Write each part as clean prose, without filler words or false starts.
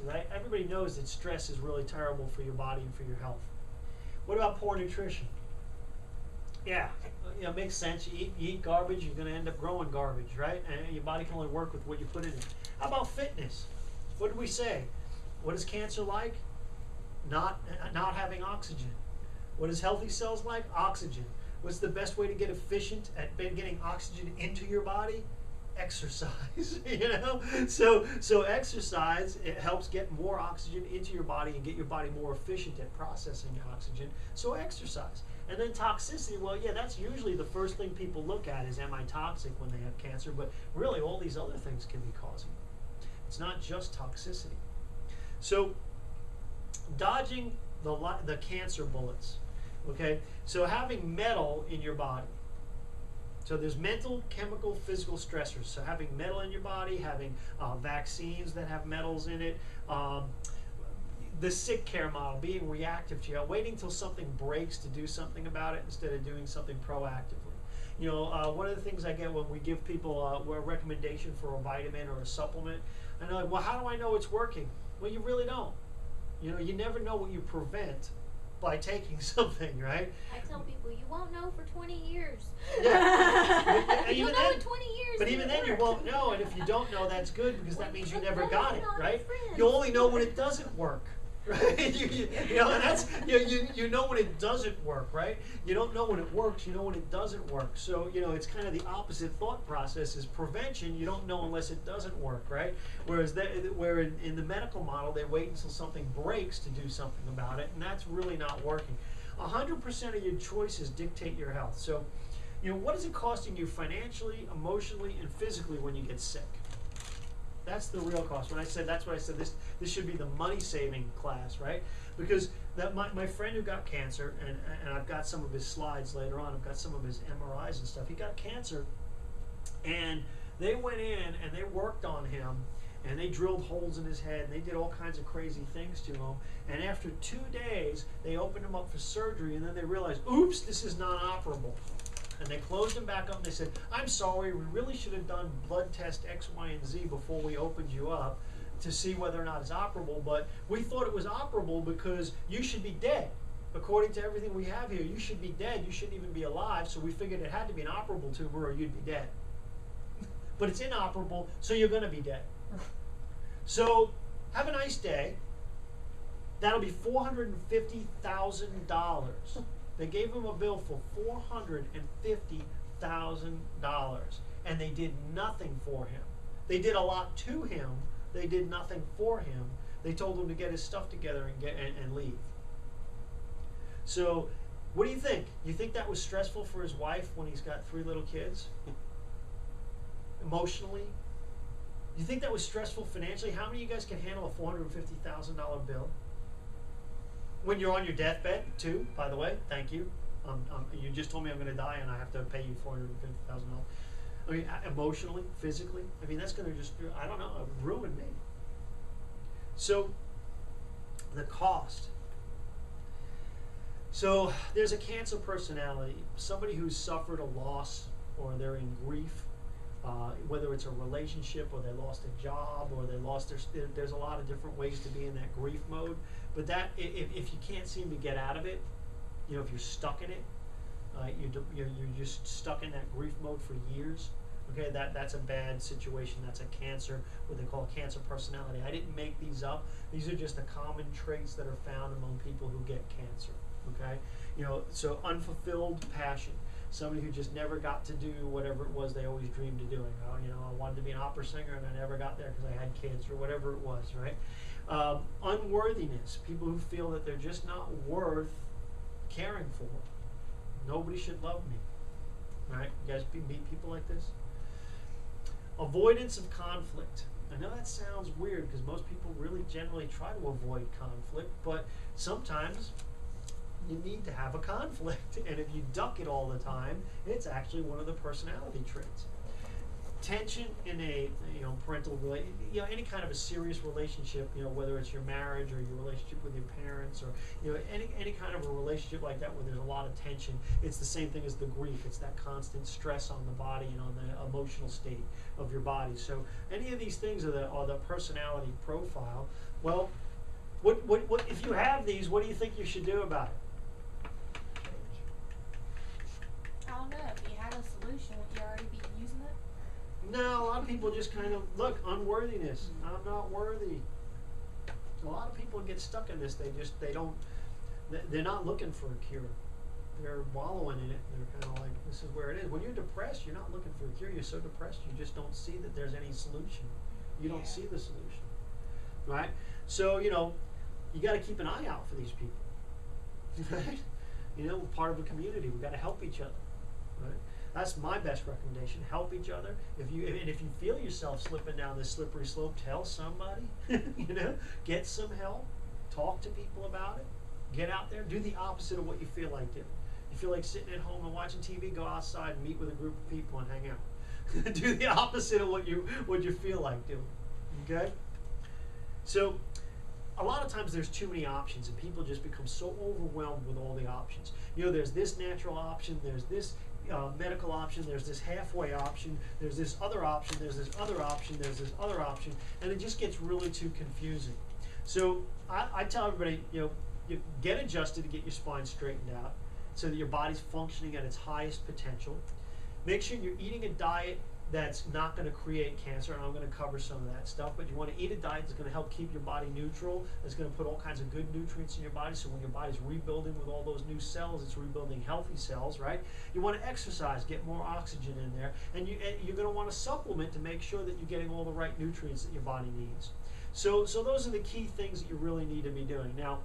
right? Everybody knows that stress is really terrible for your body and for your health. What about poor nutrition? Yeah, it makes sense. You eat garbage, you're going to end up growing garbage, right? And your body can only work with what you put in it. How about fitness? What did we say? What is cancer like? Not having oxygen. What is healthy cells like? Oxygen. What's the best way to get efficient at getting oxygen into your body? Exercise. So exercise, it helps get more oxygen into your body and get your body more efficient at processing oxygen. So exercise. And then toxicity, well, yeah, that's usually the first thing people look at is, am I toxic when they have cancer? But really, all these other things can be causing it. It's not just toxicity. So dodging the cancer bullets. Okay, so having metal in your body. So there's mental, chemical, physical stressors. So having metal in your body, having vaccines that have metals in it, the sick care model, being reactive to you, waiting till something breaks to do something about it instead of doing something proactively. One of the things I get when we give people a recommendation for a vitamin or a supplement, and they're like, well, how do I know it's working? Well, you really don't. You never know what you prevent by taking something, right? I tell people, you won't know for 20 years. Yeah. You'll know in 20 years. But even then, you won't know, and if you don't know, that's good, because that means you never got it, right? Friends. You only know when it doesn't work, right? And that's you know when it doesn't work, right? You don't know when it works. You know when it doesn't work. So it's kind of the opposite thought process. Is prevention. You don't know unless it doesn't work, right? Whereas in the medical model, they wait until something breaks to do something about it, and that's really not working. 100% of your choices dictate your health. So, what is it costing you financially, emotionally, and physically when you get sick? That's the real cost. That's what I said. This should be the money-saving class, right? Because my friend who got cancer, and I've got some of his slides later on. I've got some of his MRIs and stuff. He got cancer, and they went in and they worked on him, and they drilled holes in his head, and they did all kinds of crazy things to him. And after 2 days, they opened him up for surgery, and then they realized, oops, this is non-operable. And they closed him back up, and they said, I'm sorry, we really should have done blood test X, Y, and Z before we opened you up to see whether or not it's operable, but we thought it was operable because you should be dead. According to everything we have here, you should be dead. You shouldn't even be alive, so we figured it had to be an operable tumor or you'd be dead. But it's inoperable, so you're going to be dead. So have a nice day. That'll be $450,000. They gave him a bill for $450,000, and they did nothing for him. They did a lot to him. They did nothing for him. They told him to get his stuff together and leave. So, what do you think? You think that was stressful for his wife when he's got 3 little kids? Emotionally? You think that was stressful financially? How many of you guys can handle a $450,000 bill? When you're on your deathbed, too, by the way, thank you. You just told me I'm going to die and I have to pay you $450,000. I mean, emotionally, physically, I mean, that's going to just, I don't know, ruin me. So, the cost. So, there's a cancer personality, somebody who's suffered a loss or they're in grief, whether it's a relationship or they lost a job or they lost there's a lot of different ways to be in that grief mode. But that, if you can't seem to get out of it, if you're stuck in it, you're just stuck in that grief mode for years. Okay, that's a bad situation. That's a cancer, what they call cancer personality. I didn't make these up. These are just the common traits that are found among people who get cancer. Okay, so unfulfilled passion. Somebody who just never got to do whatever it was they always dreamed of doing. I wanted to be an opera singer and I never got there because I had kids or whatever it was, right? Unworthiness. People who feel that they're just not worth caring for. Nobody should love me. Right? You guys meet people like this? Avoidance of conflict. I know that sounds weird because most people really generally try to avoid conflict, but sometimes you need to have a conflict. And if you duck it all the time, it's actually one of the personality traits. tension in a parental any kind of a serious relationship, whether it's your marriage or your relationship with your parents, or any kind of a relationship like that where there's a lot of tension. It's the same thing as the grief. It's that constant stress on the body and on the emotional state of your body. So any of these things are the personality profile. Well, what if you have these? What do you think you should do about it? I don't know. If you had a solution, would you already be using it? No, a lot of people just kind of look unworthiness. I'm not worthy. A lot of people get stuck in this. They're not looking for a cure. They're wallowing in it. They're kind of like, this is where it is. When you're depressed, you're not looking for a cure. You're so depressed, you just don't see that there's any solution. You don't see the solution, right? So you got to keep an eye out for these people, right? Part of a community. We got to help each other, right? That's my best recommendation. Help each other. If you feel yourself slipping down this slippery slope, tell somebody. Get some help. Talk to people about it. Get out there. Do the opposite of what you feel like doing. You feel like sitting at home and watching TV? Go outside and meet with a group of people and hang out. Do the opposite of what you feel like doing. Okay. So, a lot of times there's too many options, and people just become so overwhelmed with all the options. There's this natural option. There's this medical option, there's this halfway option, there's this other option, there's this other option, there's this other option, and it just gets really too confusing. So I tell everybody, you get adjusted to get your spine straightened out so that your body's functioning at its highest potential. Make sure you're eating a diet that's not going to create cancer, and I'm going to cover some of that stuff, but you want to eat a diet that's going to help keep your body neutral, that's going to put all kinds of good nutrients in your body, so when your body's rebuilding with all those new cells, it's rebuilding healthy cells, right? You want to exercise, get more oxygen in there, and you're going to want to supplement to make sure that you're getting all the right nutrients that your body needs. So those are the key things that you really need to be doing. Now,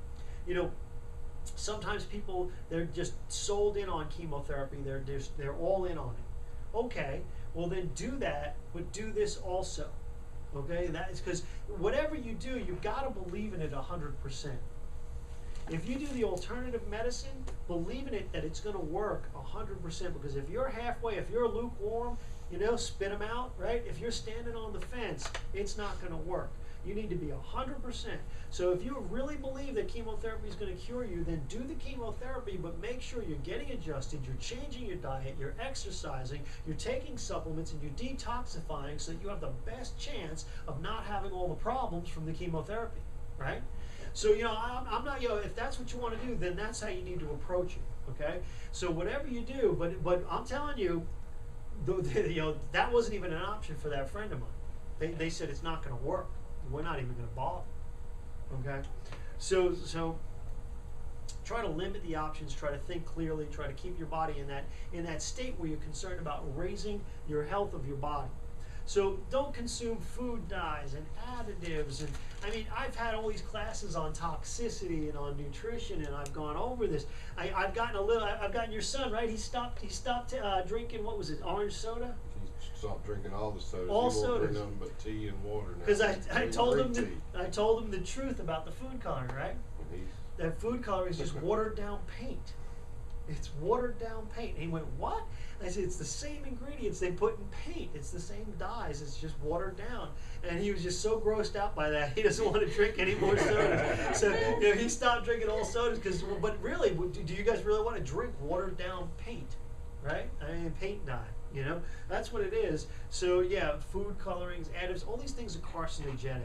sometimes people, they're just sold in on chemotherapy, they're all in on it. Okay. Well, then do that, but do this also. Okay? That is because whatever you do, you've got to believe in it 100%. If you do the alternative medicine, believe in it that it's going to work 100%. Because if you're halfway, if you're lukewarm, spit them out, right? If you're standing on the fence, it's not going to work. You need to be 100%. So if you really believe that chemotherapy is going to cure you, then do the chemotherapy, but make sure you're getting adjusted, you're changing your diet, you're exercising, you're taking supplements, and you're detoxifying so that you have the best chance of not having all the problems from the chemotherapy, right? So, I'm not, if that's what you want to do, then that's how you need to approach it, okay? So whatever you do, but I'm telling you, that wasn't even an option for that friend of mine. They said it's not going to work. We're not even going to bother. Okay, so try to limit the options. Try to think clearly. Try to keep your body in that state where you're concerned about raising your health of your body. So don't consume food dyes and additives. And I've had all these classes on toxicity and on nutrition, and I've gone over this. I've gotten your son, right? He stopped drinking, what was it, orange soda? Stop drinking all the sodas. All he won't sodas. drink nothing but tea and water now. Because I told him the tea. truth about the food coloring, right? And That food coloring is just watered down paint. It's watered down paint. And he went, what? I said, it's the same ingredients they put in paint. It's the same dyes. It's just watered down. And he was just so grossed out by that, he doesn't want to drink any more sodas. So he stopped drinking all sodas. But really, do you guys really want to drink watered down paint? Right? Paint dye. That's what it is. So yeah, food colorings, additives, all these things are carcinogenic.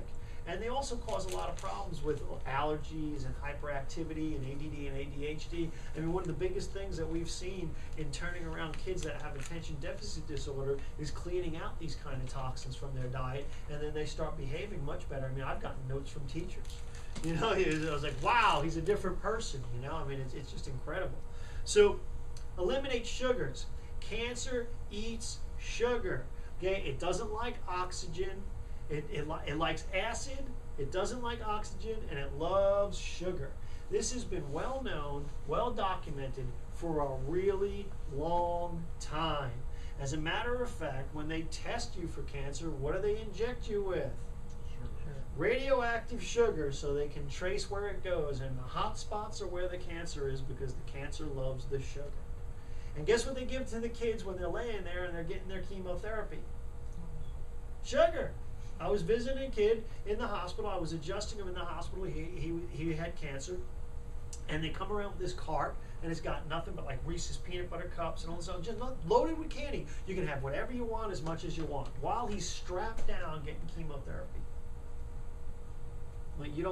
And they also cause a lot of problems with allergies and hyperactivity and ADD and ADHD. One of the biggest things that we've seen in turning around kids that have attention deficit disorder is cleaning out these kind of toxins from their diet, and then they start behaving much better. I've gotten notes from teachers. I was like, wow, he's a different person. It's just incredible. So eliminate sugars. Cancer eats sugar. Okay, it doesn't like oxygen. It likes acid. It doesn't like oxygen, and it loves sugar. This has been well known, well documented for a really long time. As a matter of fact, when they test you for cancer, what do they inject you with? Radioactive sugar, so they can trace where it goes, and the hot spots are where the cancer is because the cancer loves the sugar. And guess what they give to the kids when they're laying there and they're getting their chemotherapy? Sugar. I was visiting a kid in the hospital. I was adjusting him in the hospital. He had cancer. And they come around with this cart, and it's got nothing but like Reese's peanut butter cups and all this other, just loaded with candy. You can have whatever you want, as much as you want, while he's strapped down getting chemotherapy. Like, you don't